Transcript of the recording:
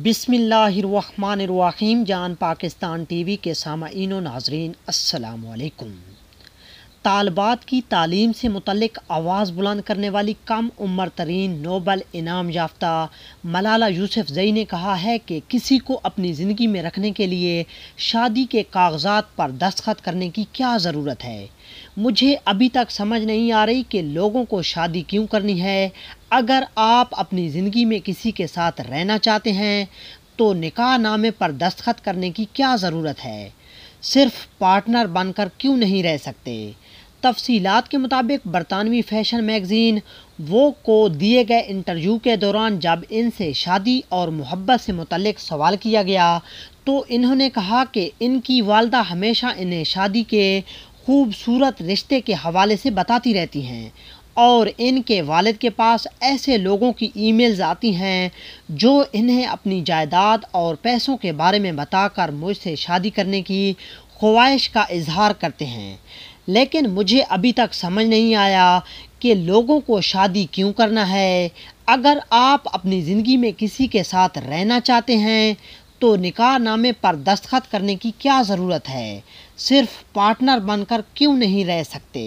बिस्मिल्लाहिर्रहमानिर्रहीम। जान पाकिस्तान टीवी के सामाईन व नाज़रीन, अस्सलामु अलैकुम। तालबात की तालीम से मुतल्लिक आवाज़ बुलंद करने वाली कम उम्र तरीन नोबल इनाम याफ्ता मलाला यूसुफ़ज़ई ने कहा है कि किसी को अपनी ज़िंदगी में रखने के लिए शादी के कागज़ात पर दस्तखत करने की क्या ज़रूरत है। मुझे अभी तक समझ नहीं आ रही कि लोगों को शादी क्यों करनी है। अगर आप अपनी ज़िंदगी में किसी के साथ रहना चाहते हैं तो निकाह नामे पर दस्तखत करने की क्या ज़रूरत है। सिर्फ पार्टनर बनकर क्यों नहीं रह सकते। तफसीलात के मुताबिक बरतानवी फ़ैशन मैगज़ीन वो को दिए गए इंटरव्यू के दौरान जब इनसे शादी और मोहब्बत से मुतल्लिक सवाल किया गया तो इन्होंने कहा कि इनकी वालदा हमेशा इन्हें शादी के खूबसूरत रिश्ते के हवाले से बताती रहती हैं और इनके वालिद के पास ऐसे लोगों की ईमेल्स आती हैं जो इन्हें अपनी जायदाद और पैसों के बारे में बताकर मुझसे शादी करने की ख्वाहिश का इजहार करते हैं। लेकिन मुझे अभी तक समझ नहीं आया कि लोगों को शादी क्यों करना है। अगर आप अपनी ज़िंदगी में किसी के साथ रहना चाहते हैं तो निकाह नामे पर दस्तखत करने की क्या ज़रूरत है। सिर्फ पार्टनर बनकर क्यों नहीं रह सकते।